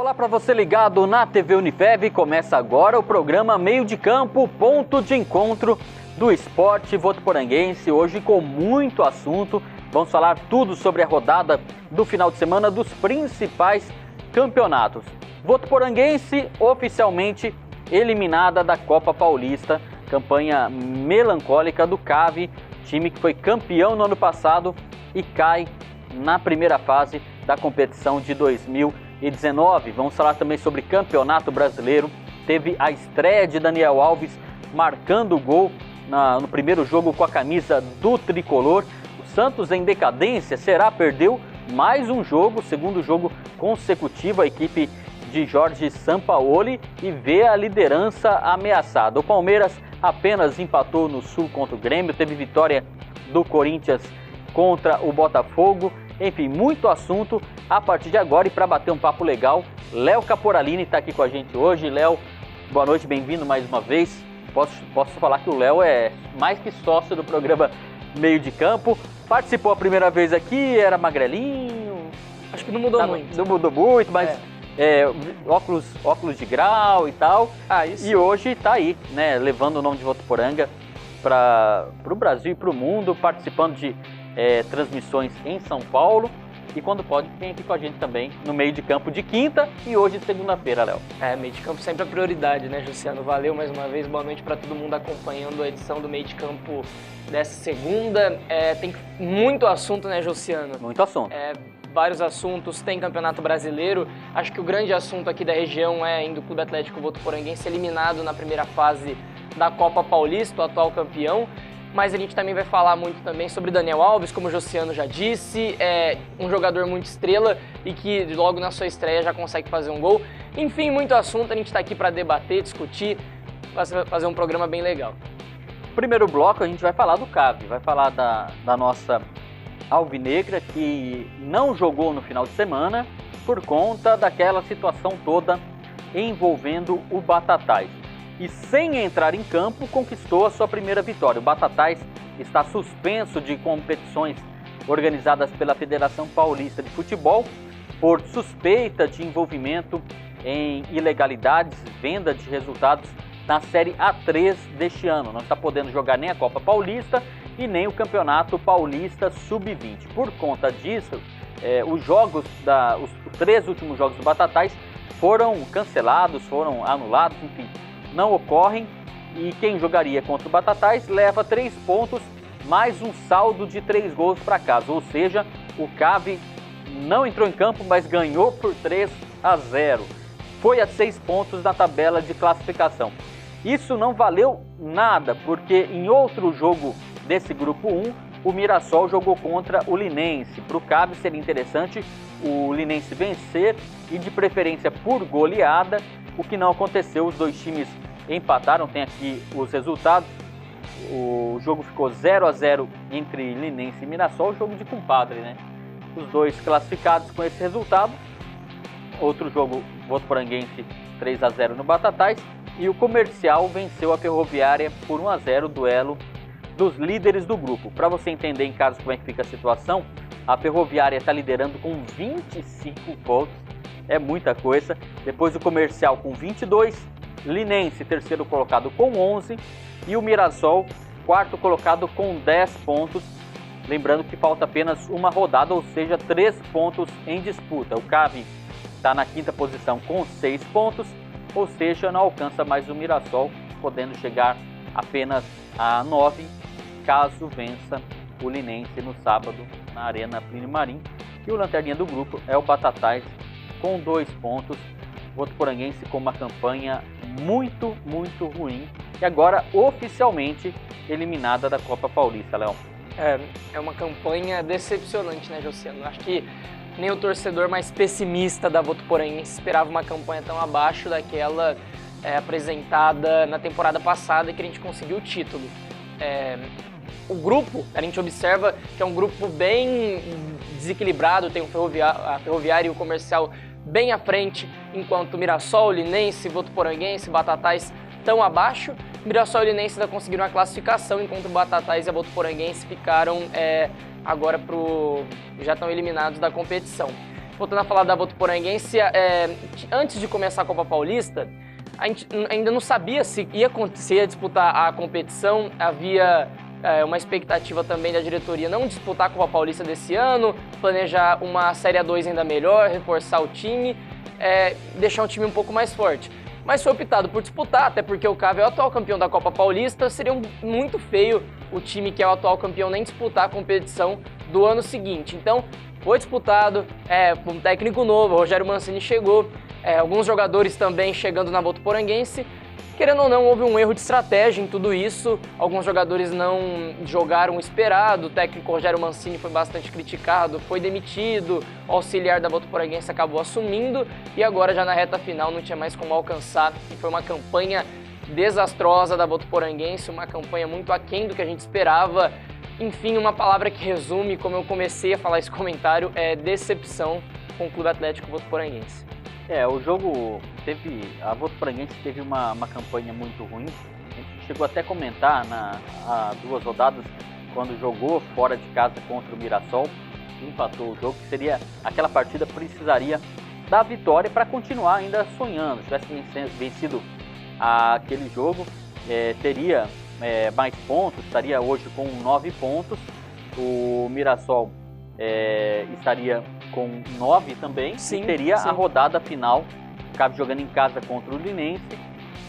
Olá para você ligado na TV Unifev, começa agora o programa Meio de Campo, ponto de encontro do esporte votuporanguense, hoje com muito assunto. Vamos falar tudo sobre a rodada do final de semana dos principais campeonatos. Votuporanguense oficialmente eliminada da Copa Paulista, campanha melancólica do CAV, time que foi campeão no ano passado e cai na primeira fase da competição de 2019. Vamos falar também sobre Campeonato Brasileiro. Teve a estreia de Daniel Alves marcando o gol no primeiro jogo com a camisa do tricolor. O Santos em decadência, perdeu mais um jogo, segundo jogo consecutivo, a equipe de Jorge Sampaoli, e vê a liderança ameaçada. O Palmeiras apenas empatou no Sul contra o Grêmio, teve vitória do Corinthians contra o Botafogo. Enfim, muito assunto a partir de agora, e para bater um papo legal, Léo Caporalini está aqui com a gente hoje. Léo, boa noite, bem-vindo mais uma vez. Posso falar que o Léo é mais que sócio do programa Meio de Campo. Participou a primeira vez aqui, era magrelinho. Acho que não mudou muito. Não mudou muito, mas óculos de grau e tal. Isso. E hoje está aí, né, levando o nome de Votuporanga para o Brasil e para o mundo, participando de transmissões em São Paulo. E quando pode, vem aqui com a gente também no Meio de Campo de quinta e hoje de segunda-feira, Léo. Meio de Campo sempre a prioridade, né, Jussiano? Valeu mais uma vez, boa noite para todo mundo acompanhando a edição do Meio de Campo dessa segunda. Tem muito assunto, né, Jussiano? Muito assunto. Vários assuntos, tem Campeonato Brasileiro. Acho que o grande assunto aqui da região é ainda o Clube Atlético Votuporanguense eliminado na primeira fase da Copa Paulista, o atual campeão. Mas a gente também vai falar muito também sobre Daniel Alves, como o Jussiano já disse, um jogador muito estrela e que logo na sua estreia já consegue fazer um gol. Enfim, muito assunto, a gente está aqui para debater, discutir, fazer um programa bem legal. Primeiro bloco a gente vai falar do CAV, vai falar da nossa alvinegra, que não jogou no final de semana por conta daquela situação toda envolvendo o Batatais. E sem entrar em campo, conquistou a sua primeira vitória. O Batatais está suspenso de competições organizadas pela Federação Paulista de Futebol por suspeita de envolvimento em ilegalidades, venda de resultados na Série A3 deste ano. Não está podendo jogar nem a Copa Paulista e nem o Campeonato Paulista Sub-20. Por conta disso, os 3 últimos jogos do Batatais foram cancelados, foram anulados, enfim, não ocorrem, e quem jogaria contra o Batatais leva 3 pontos, mais um saldo de 3 gols para casa, ou seja, o CAV não entrou em campo, mas ganhou por 3-0. Foi a 6 pontos na tabela de classificação. Isso não valeu nada, porque em outro jogo desse grupo 1, o Mirassol jogou contra o Linense. Para o CAV seria interessante o Linense vencer, e de preferência por goleada, o que não aconteceu. Os dois times empataram, tem aqui os resultados. O jogo ficou 0-0 entre Linense e Mirassol, jogo de compadre, né? Os dois classificados com esse resultado. Outro jogo, Votuporanguense 3-0 no Batatais, e o Comercial venceu a Ferroviária por 1-0, duelo dos líderes do grupo. Para você entender em casa como é que fica a situação, a Ferroviária está liderando com 25 pontos, é muita coisa. Depois o Comercial com 22, Linense terceiro colocado com 11 e o Mirassol quarto colocado com 10 pontos. Lembrando que falta apenas uma rodada, ou seja, 3 pontos em disputa. O CAV está na quinta posição com 6 pontos, ou seja, não alcança mais o Mirassol, podendo chegar apenas a 9, caso vença o Linense no sábado na Arena Plínio Marim. E o lanterninha do grupo é o Batatais com 2 pontos. Votuporanguense com uma campanha muito, muito ruim e agora oficialmente eliminada da Copa Paulista, Léo. É uma campanha decepcionante, né, Jussiano? Acho que nem o torcedor mais pessimista da Votuporanguense esperava uma campanha tão abaixo daquela apresentada na temporada passada, que a gente conseguiu o título. O grupo, a gente observa que é um grupo bem desequilibrado, tem a Ferroviária e o Comercial bem à frente, enquanto Mirassol, Linense, Votuporanguense, Batatais estão abaixo. Mirassol e Linense ainda conseguiram a classificação, enquanto o Batatais e a Votuporanguense ficaram agora já estão eliminados da competição. voltando a falar da Votuporanguense, antes de começar a Copa Paulista, a gente ainda não sabia se ia disputar a competição. Havia uma expectativa também da diretoria não disputar a Copa Paulista desse ano, planejar uma Série A2 ainda melhor, reforçar o time, deixar um time um pouco mais forte. Mas foi optado por disputar, até porque o CAV é o atual campeão da Copa Paulista. Seria muito feio o time que é o atual campeão nem disputar a competição do ano seguinte. Então, foi disputado, com um técnico novo, o Rogério Mancini chegou, alguns jogadores também chegando na Votuporanguense. Querendo ou não, houve um erro de estratégia em tudo isso. Alguns jogadores não jogaram o esperado, o técnico Rogério Mancini foi bastante criticado, foi demitido, o auxiliar da Votuporanguense acabou assumindo e agora já na reta final não tinha mais como alcançar. E foi uma campanha desastrosa da Votuporanguense, uma campanha muito aquém do que a gente esperava. Enfim, uma palavra que resume, como eu comecei a falar esse comentário, é decepção com o Clube Atlético Votuporanguense. O jogo a Votuporanguense teve uma campanha muito ruim. A gente chegou até a comentar há 2 rodadas, quando jogou fora de casa contra o Mirassol, empatou o jogo, que seria aquela partida precisaria da vitória para continuar ainda sonhando. Se tivesse vencido aquele jogo, teria mais pontos, estaria hoje com 9 pontos. O Mirassol estaria com 9 também, e teria a rodada final, o CAV jogando em casa contra o Linense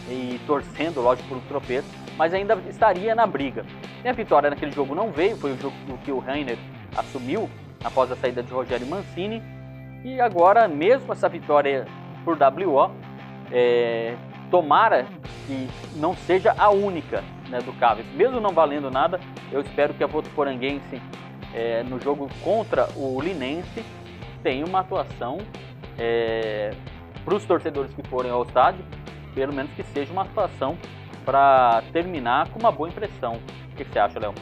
e torcendo, lógico, por um tropeço, mas ainda estaria na briga. E a vitória naquele jogo não veio, foi o jogo que o Rainer assumiu após a saída de Rogério Mancini, e agora, mesmo essa vitória por WO, tomara que não seja a única, né, do CAV. Mesmo não valendo nada, eu espero que a Votuporanguense, no jogo contra o Linense, tenha uma atuação para os torcedores que forem ao estádio, pelo menos que seja uma atuação para terminar com uma boa impressão. O que você acha, Léo?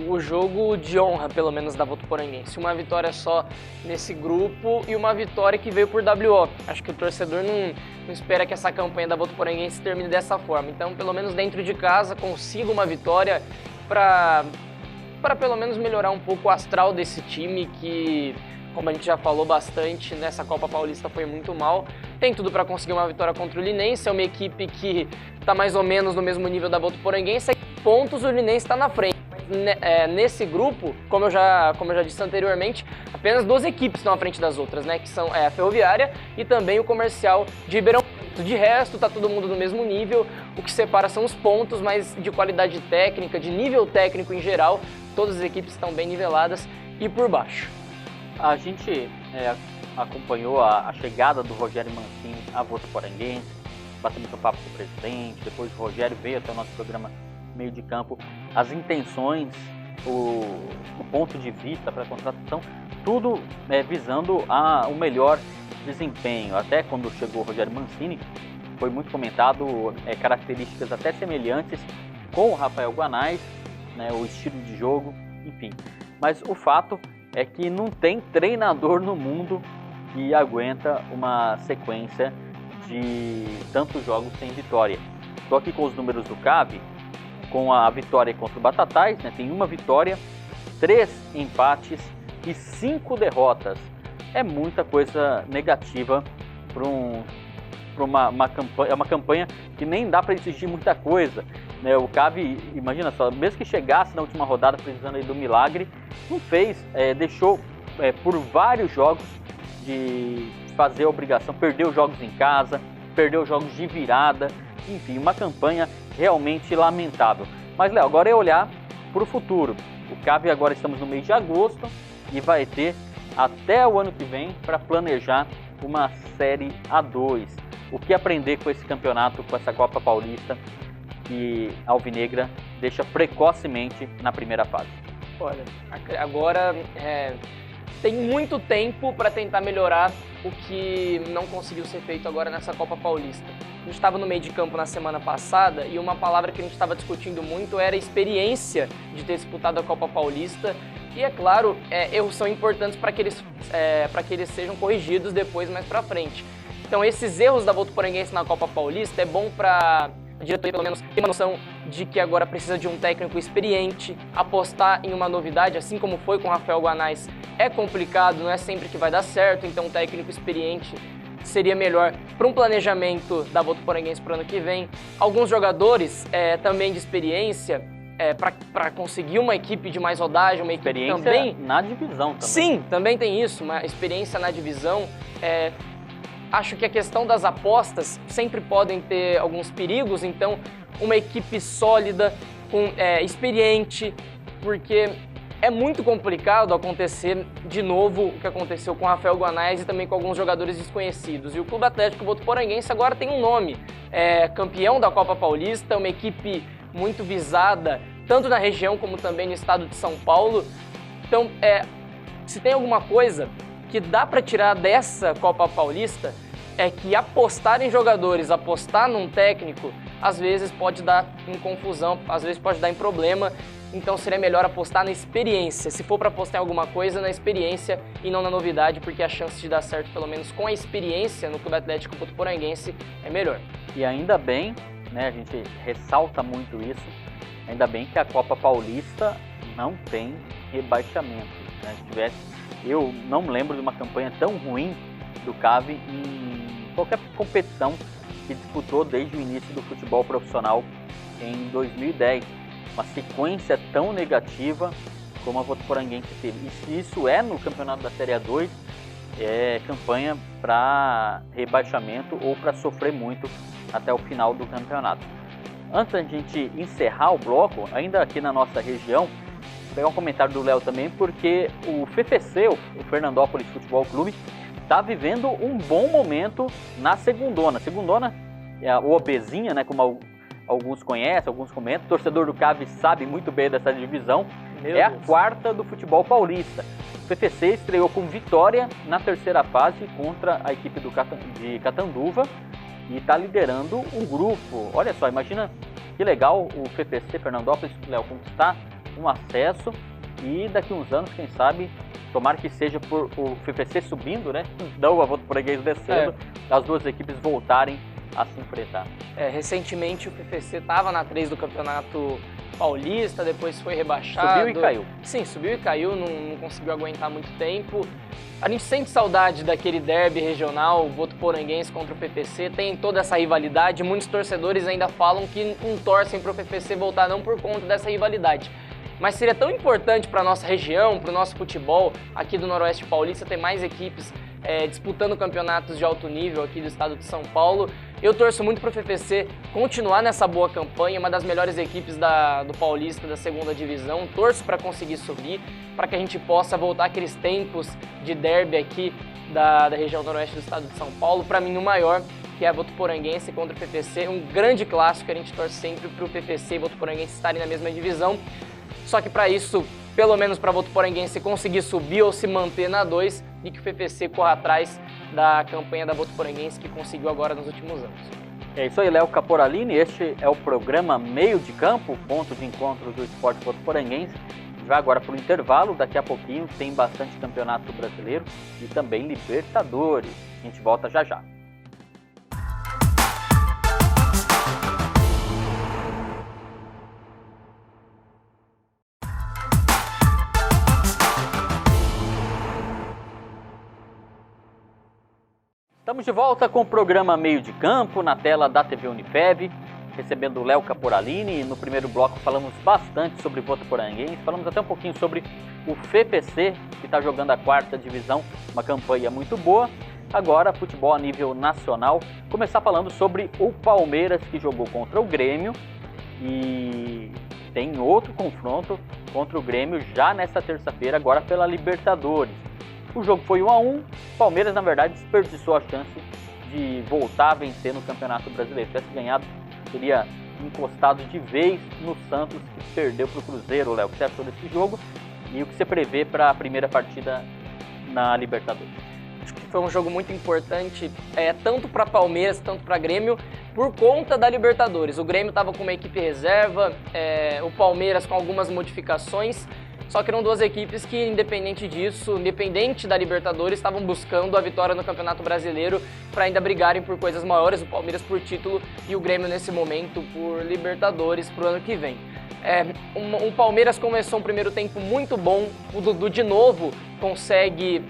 O jogo de honra, pelo menos, da Votuporanguense. Uma vitória só nesse grupo e uma vitória que veio por WO. Acho que o torcedor não espera que essa campanha da Votuporanguense termine dessa forma. Então, pelo menos dentro de casa, consiga uma vitória para pelo menos melhorar um pouco o astral desse time que, como a gente já falou bastante, nessa Copa Paulista foi muito mal. Tem tudo para conseguir uma vitória contra o Linense, é uma equipe que está mais ou menos no mesmo nível da Votuporanguense. Pontos, o Linense está na frente. Nesse grupo, como eu já disse anteriormente, apenas 2 equipes estão à frente das outras, né? Que são a Ferroviária e também o Comercial de Ribeirão Preto. De resto, está todo mundo no mesmo nível. O que separa são os pontos, mas de qualidade técnica, de nível técnico em geral, todas as equipes estão bem niveladas e por baixo. A gente acompanhou a chegada do Rogério Mancini à Votuporanguense, batemos um papo com o presidente, depois o Rogério veio até o nosso programa Meio de Campo. As intenções, o ponto de vista para a contratação, tudo visando o melhor desempenho. Até quando chegou o Rogério Mancini, foi muito comentado características até semelhantes com o Rafael Guanais, né, o estilo de jogo, enfim. Mas o fato é que não tem treinador no mundo que aguenta uma sequência de tantos jogos sem vitória. Estou aqui com os números do CAV, com a vitória contra o Batatais, né, tem 1 vitória, 3 empates e 5 derrotas. É muita coisa negativa para uma campanha que nem dá para exigir muita coisa, né? O CAV, imagina só, mesmo que chegasse na última rodada precisando aí do milagre, não fez, deixou por vários jogos de fazer a obrigação, perdeu jogos em casa, perdeu jogos de virada, enfim, uma campanha realmente lamentável. Mas, Léo, agora é olhar para o futuro. O CAV agora estamos no mês de agosto e vai ter até o ano que vem para planejar uma Série A2. O que aprender com esse campeonato, com essa Copa Paulista, que a Alvinegra deixa precocemente na primeira fase? Olha, agora tem muito tempo para tentar melhorar o que não conseguiu ser feito agora nessa Copa Paulista. A gente estava no meio de campo na semana passada e uma palavra que a gente estava discutindo muito era a experiência de ter disputado a Copa Paulista. E é claro, erros são importantes para que eles sejam corrigidos depois, mais para frente. Então esses erros da Votuporanguense na Copa Paulista é bom para a diretoria pelo menos ter uma noção de que agora precisa de um técnico experiente, apostar em uma novidade, assim como foi com o Rafael Guanais, é complicado, não é sempre que vai dar certo, então um técnico experiente seria melhor para um planejamento da Votuporanguense para o ano que vem. Alguns jogadores também de experiência, para conseguir uma equipe de mais rodagem, uma equipe também... na divisão também. Sim, também tem isso, uma experiência na divisão. Acho que a questão das apostas sempre podem ter alguns perigos, então uma equipe sólida, experiente, porque é muito complicado acontecer de novo o que aconteceu com o Rafael Guanais e também com alguns jogadores desconhecidos. E o Clube Atlético Votuporanguense agora tem um nome, campeão da Copa Paulista, uma equipe muito visada, tanto na região como também no estado de São Paulo. Então, se tem alguma coisa que dá para tirar dessa Copa Paulista, é que apostar em jogadores, apostar num técnico, às vezes pode dar em confusão, às vezes pode dar em problema. Então seria melhor apostar na experiência. Se for para apostar em alguma coisa, na experiência e não na novidade, porque a chance de dar certo, pelo menos com a experiência no Clube Atlético Votuporanguense, é melhor. E ainda bem, né, a gente ressalta muito isso, ainda bem que a Copa Paulista não tem rebaixamento, né? Se tivesse, eu não me lembro de uma campanha tão ruim do CAV em qualquer competição que disputou desde o início do futebol profissional em 2010. Uma sequência tão negativa como a Votuporanguense teve. E se isso é no campeonato da Série A2, é campanha para rebaixamento ou para sofrer muito até o final do campeonato. Antes da gente encerrar o bloco, ainda aqui na nossa região, vou pegar um comentário do Léo também, porque o FFC, o Fernandópolis Futebol Clube, está vivendo um bom momento na segundona. Segundona é o Obezinha, né, como alguns conhecem, alguns comentam. O torcedor do CAV sabe muito bem dessa divisão. A quarta do futebol paulista. O FFC estreou com vitória na terceira fase contra a equipe de Catanduva e está liderando o grupo. Olha só, imagina que legal o FFC Fernandópolis, Léo, conquistar um acesso e daqui a uns anos, quem sabe, tomara que seja por o FFC subindo, né? Não a Votuporanguense descendo, as duas equipes voltarem a se enfrentar. Recentemente o FFC estava na 3 do Campeonato Paulista, depois foi rebaixado. Subiu e caiu. Sim, subiu e caiu, não conseguiu aguentar muito tempo. A gente sente saudade daquele derby regional, Votuporanguense contra o FFC, tem toda essa rivalidade. Muitos torcedores ainda falam que não torcem para o FFC voltar não por conta dessa rivalidade. Mas seria tão importante para a nossa região, para o nosso futebol aqui do Noroeste Paulista, ter mais equipes disputando campeonatos de alto nível aqui do estado de São Paulo. Eu torço muito para o FFC continuar nessa boa campanha, uma das melhores equipes do Paulista, da segunda divisão. Torço para conseguir subir, para que a gente possa voltar àqueles tempos de derby aqui da região noroeste do estado de São Paulo. Para mim, o maior, que é a Votuporanguense contra o FFC, um grande clássico, a gente torce sempre para o FFC e Votuporanguense estarem na mesma divisão. Só que para isso, pelo menos para a Votuporanguense conseguir subir ou se manter na 2 e que o FFC corra atrás da campanha da Votuporanguense que conseguiu agora nos últimos anos. É isso aí, Léo Caporalini. Este é o programa Meio de Campo, ponto de encontro do esporte votuporanguense. A gente vai agora para o intervalo, daqui a pouquinho tem bastante campeonato brasileiro e também Libertadores. A gente volta já já. Estamos de volta com o programa Meio de Campo, na tela da TV Unifeb, recebendo o Léo Caporalini. No primeiro bloco falamos bastante sobre Votuporanguense, falamos até um pouquinho sobre o FPC, que está jogando a 4ª divisão, uma campanha muito boa. Agora, futebol a nível nacional, começar falando sobre o Palmeiras, que jogou contra o Grêmio e tem outro confronto contra o Grêmio já nesta terça-feira, agora pela Libertadores. O jogo foi 1-1, o Palmeiras, na verdade, desperdiçou a chance de voltar a vencer no Campeonato Brasileiro. Se tivesse ganhado, teria encostado de vez no Santos, que perdeu para o Cruzeiro. Léo, o que você achou desse jogo e o que você prevê para a primeira partida na Libertadores? Acho que foi um jogo muito importante, tanto para Palmeiras, tanto para Grêmio, por conta da Libertadores. O Grêmio estava com uma equipe reserva, o Palmeiras com algumas modificações. Só que eram duas equipes que, independente disso, independente da Libertadores, estavam buscando a vitória no Campeonato Brasileiro para ainda brigarem por coisas maiores, o Palmeiras por título e o Grêmio nesse momento por Libertadores para o ano que vem. O Palmeiras começou um primeiro tempo muito bom, o Dudu de novo consegue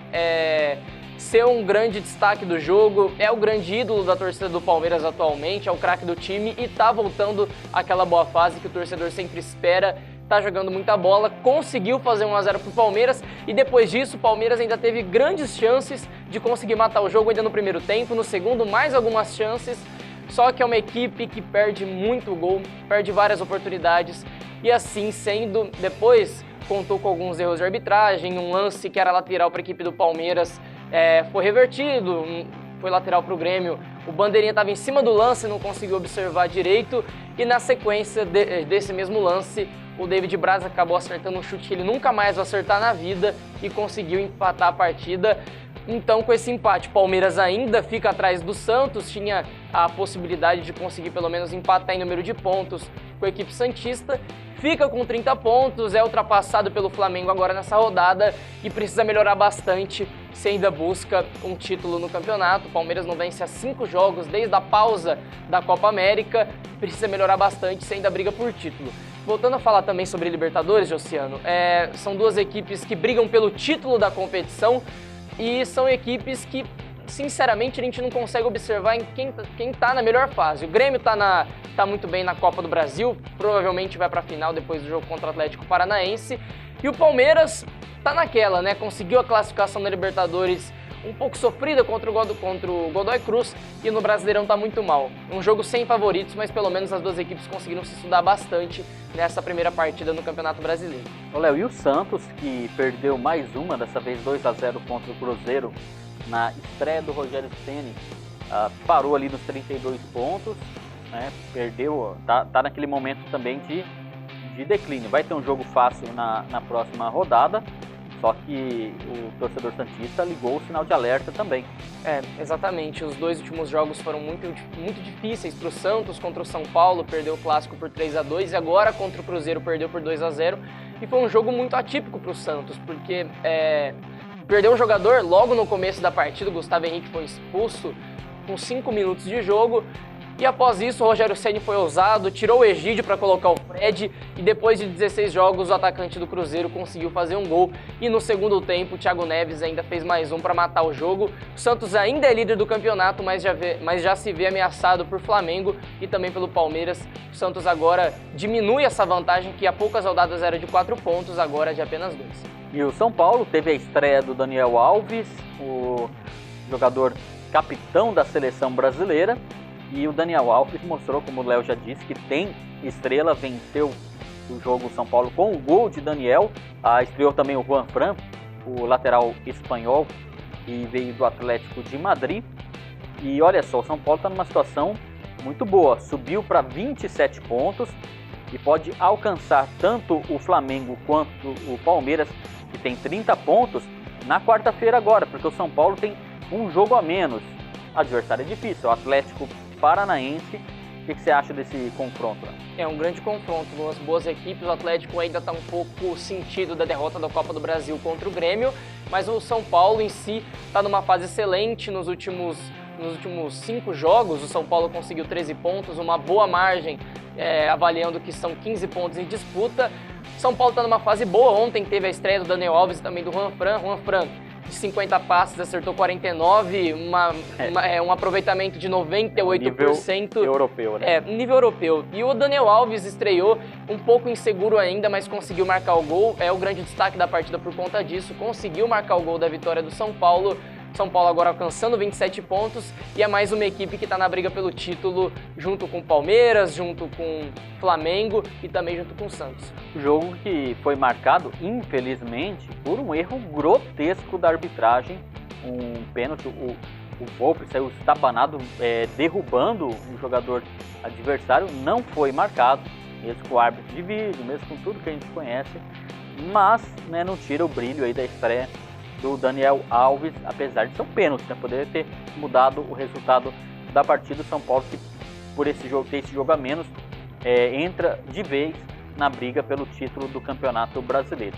ser um grande destaque do jogo, é o grande ídolo da torcida do Palmeiras atualmente, é o craque do time e tá voltando àquela boa fase que o torcedor sempre espera, tá jogando muita bola, conseguiu fazer 1-0 pro Palmeiras e depois disso o Palmeiras ainda teve grandes chances de conseguir matar o jogo ainda no primeiro tempo, no segundo mais algumas chances, só que é uma equipe que perde muito gol, perde várias oportunidades e assim sendo, depois contou com alguns erros de arbitragem, um lance que era lateral para a equipe do Palmeiras foi revertido, foi lateral para o Grêmio, o bandeirinha estava em cima do lance, não conseguiu observar direito e na sequência desse mesmo lance o David Braz acabou acertando um chute que ele nunca mais vai acertar na vida e conseguiu empatar a partida. Então, com esse empate, o Palmeiras ainda fica atrás do Santos, tinha a possibilidade de conseguir pelo menos empatar em número de pontos com a equipe santista, fica com 30 pontos, é ultrapassado pelo Flamengo agora nessa rodada e precisa melhorar bastante se ainda busca um título no campeonato. O Palmeiras não vence há 5 jogos desde a pausa da Copa América, precisa melhorar bastante se ainda briga por título. Voltando a falar também sobre Libertadores, Josiano, são duas equipes que brigam pelo título da competição, e são equipes que, sinceramente, a gente não consegue observar em quem tá na melhor fase. O Grêmio tá muito bem na Copa do Brasil, provavelmente vai para a final depois do jogo contra o Atlético Paranaense. E o Palmeiras tá naquela, né? Conseguiu a classificação na Libertadores um pouco sofrida contra o Godoy Cruz e no Brasileirão tá muito mal. Um jogo sem favoritos, mas pelo menos as duas equipes conseguiram se estudar bastante nessa primeira partida no Campeonato Brasileiro. Ô Léo, e o Santos, que perdeu mais uma, dessa vez 2-0 contra o Cruzeiro, na estreia do Rogério Ceni, parou ali nos 32 pontos, né? Perdeu, tá naquele momento também de declínio. Vai ter um jogo fácil na próxima rodada, só que o torcedor santista ligou o sinal de alerta também. Exatamente. Os dois últimos jogos foram muito difíceis para o Santos. Contra o São Paulo, perdeu o clássico por 3-2 e agora contra o Cruzeiro perdeu por 2-0. E foi um jogo muito atípico para o Santos, porque perdeu um jogador logo no começo da partida, o Gustavo Henrique foi expulso com 5 minutos de jogo. E após isso, o Rogério Ceni foi ousado, tirou o Egídio para colocar o Fred e depois de 16 jogos, o atacante do Cruzeiro conseguiu fazer um gol. E no segundo tempo, o Thiago Neves ainda fez mais um para matar o jogo. O Santos ainda é líder do campeonato, mas já se vê ameaçado por Flamengo e também pelo Palmeiras. O Santos agora diminui essa vantagem que há poucas rodadas era de 4 pontos, agora é de apenas 2. E o São Paulo teve a estreia do Daniel Alves, o jogador capitão da seleção brasileira. E o Daniel Alves mostrou, como o Léo já disse, que tem estrela, venceu o jogo São Paulo com o gol de Daniel. Estreou também o Juan Fran, o lateral espanhol, que veio do Atlético de Madrid. E olha só, o São Paulo está numa situação muito boa, subiu para 27 pontos e pode alcançar tanto o Flamengo quanto o Palmeiras, que tem 30 pontos, na quarta-feira agora, porque o São Paulo tem um jogo a menos. Adversário é difícil, o Atlético Paranaense. O que você acha desse confronto? É um grande confronto, duas boas equipes. O Atlético ainda está um pouco sentido da derrota da Copa do Brasil contra o Grêmio, mas o São Paulo em si está numa fase excelente. Nos últimos 5 jogos, o São Paulo conseguiu 13 pontos, uma boa margem, avaliando que são 15 pontos em disputa. São Paulo está numa fase boa. Ontem teve a estreia do Daniel Alves e também do Juan Fran, de 50 passes, acertou 49, um aproveitamento de 98%. Nível europeu, né? Nível europeu. E o Daniel Alves estreou um pouco inseguro ainda, mas conseguiu marcar o gol. É o grande destaque da partida por conta disso. Conseguiu marcar o gol da vitória do São Paulo. São Paulo agora alcançando 27 pontos e é mais uma equipe que está na briga pelo título, junto com o Palmeiras, junto com o Flamengo e também junto com o Santos. Jogo que foi marcado, infelizmente, por um erro grotesco da arbitragem, um pênalti. O Volpi saiu estabanado, derrubando o jogador adversário, não foi marcado, mesmo com o árbitro de vídeo, mesmo com tudo que a gente conhece, mas não tira o brilho aí da estreia do Daniel Alves, apesar de ser um pênalti, poderia ter mudado o resultado da partida. O São Paulo, que por ter esse jogo a menos, entra de vez na briga pelo título do Campeonato Brasileiro.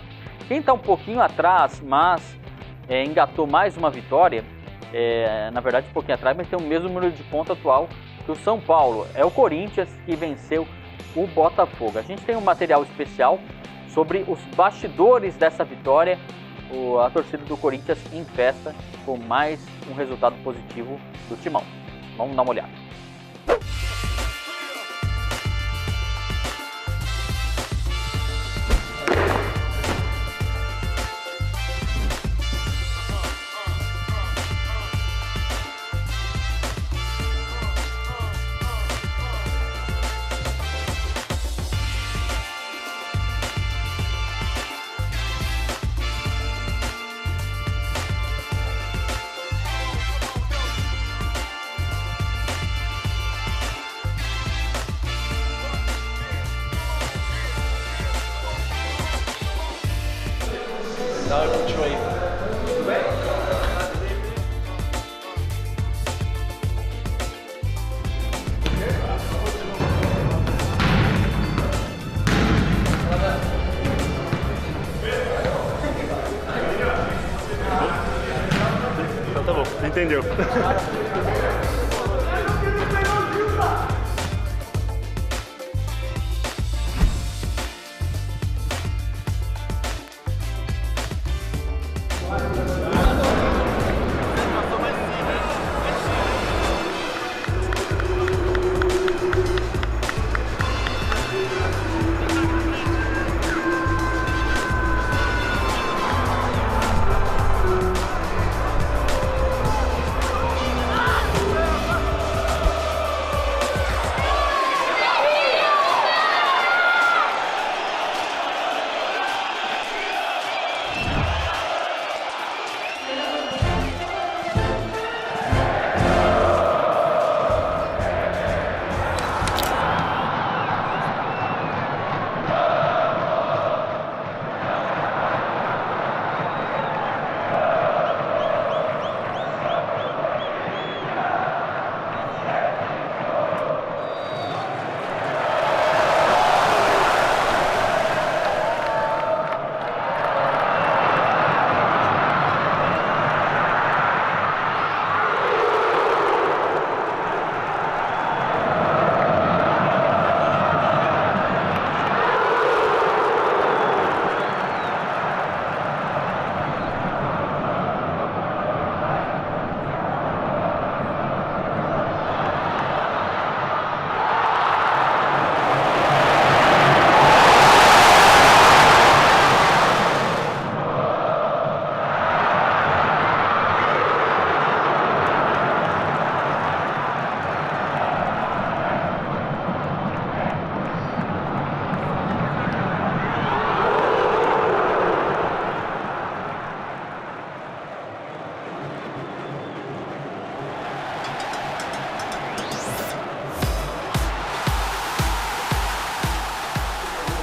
Quem está um pouquinho atrás, mas engatou mais uma vitória, na verdade um pouquinho atrás, mas tem o mesmo número de pontos atual que o São Paulo. É o Corinthians que venceu o Botafogo. A gente tem um material especial sobre os bastidores dessa vitória. A torcida do Corinthians em festa com mais um resultado positivo do Timão. Vamos dar uma olhada. Tá bom, entendeu.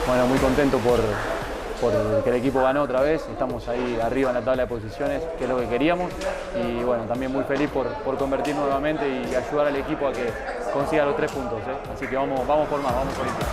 Bueno, muy contento por que el equipo ganó otra vez, estamos ahí arriba en la tabla de posiciones, que es lo que queríamos, y bueno, también muy feliz por convertir nuevamente y ayudar al equipo a que consiga los 3 puntos, así que vamos por más, vamos por esto.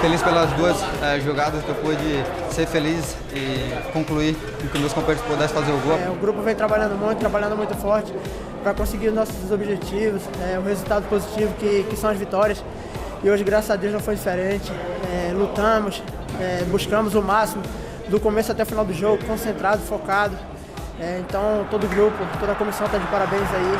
Feliz pelas duas jogadas que eu pude ser feliz e concluir que meus companheiros pudessem fazer o gol. O grupo vem trabalhando muito forte para conseguir os nossos objetivos, o resultado positivo que são as vitórias. E hoje, graças a Deus, não foi diferente. Lutamos, buscamos o máximo do começo até o final do jogo, concentrado, focado. Então, todo o grupo, toda a comissão está de parabéns aí.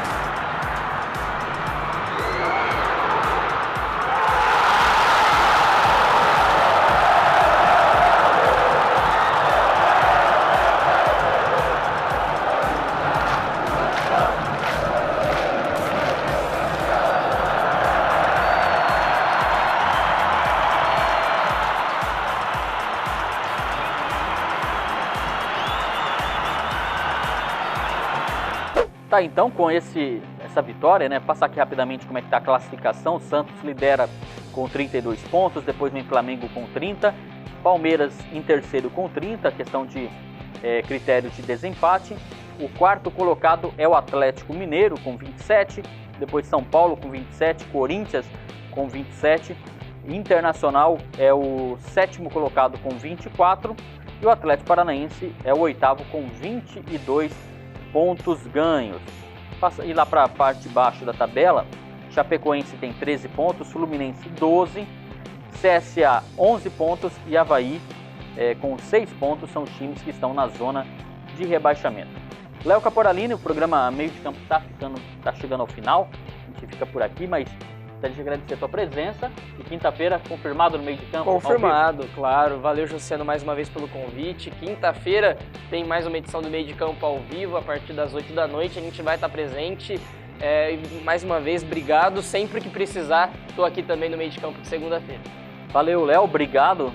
Tá, então com essa vitória, né? Passar aqui rapidamente como é que tá a classificação. O Santos lidera com 32 pontos, depois vem Flamengo com 30, Palmeiras em terceiro com 30, questão de critério de desempate. O quarto colocado é o Atlético Mineiro com 27, depois São Paulo com 27, Corinthians com 27, Internacional é o sétimo colocado com 24 e o Atlético Paranaense é o oitavo com 22 pontos ganhos. Passa ir lá para a parte de baixo da tabela. Chapecoense tem 13 pontos, Fluminense 12, CSA 11 pontos e Avaí com 6 pontos são os times que estão na zona de rebaixamento. Léo Caporalini, o programa Meio de Campo tá chegando ao final, a gente fica por aqui, mas gostaria de agradecer a tua presença e quinta-feira confirmado no Meio de Campo? Confirmado, claro. Valeu, Josiano, mais uma vez pelo convite. Quinta-feira tem mais uma edição do Meio de Campo ao vivo, a partir das 8 da noite, a gente vai estar presente. Mais uma vez, obrigado. Sempre que precisar, estou aqui também no Meio de Campo de segunda-feira. Valeu, Léo. Obrigado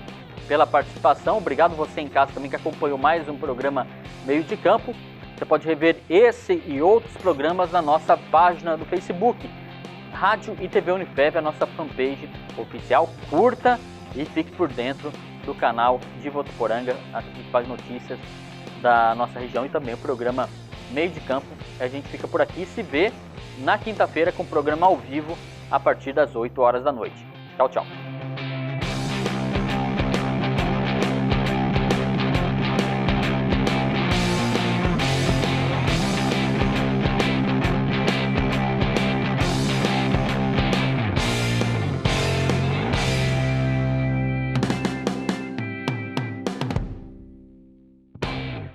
pela participação. Obrigado você em casa também que acompanhou mais um programa Meio de Campo. Você pode rever esse e outros programas na nossa página do Facebook. Rádio e TV Unifev, a nossa fanpage oficial. Curta e fique por dentro do canal de Votuporanga, que faz notícias da nossa região e também o programa Meio de Campo. A gente fica por aqui e se vê na quinta-feira com o programa ao vivo a partir das 8 horas da noite. Tchau, tchau.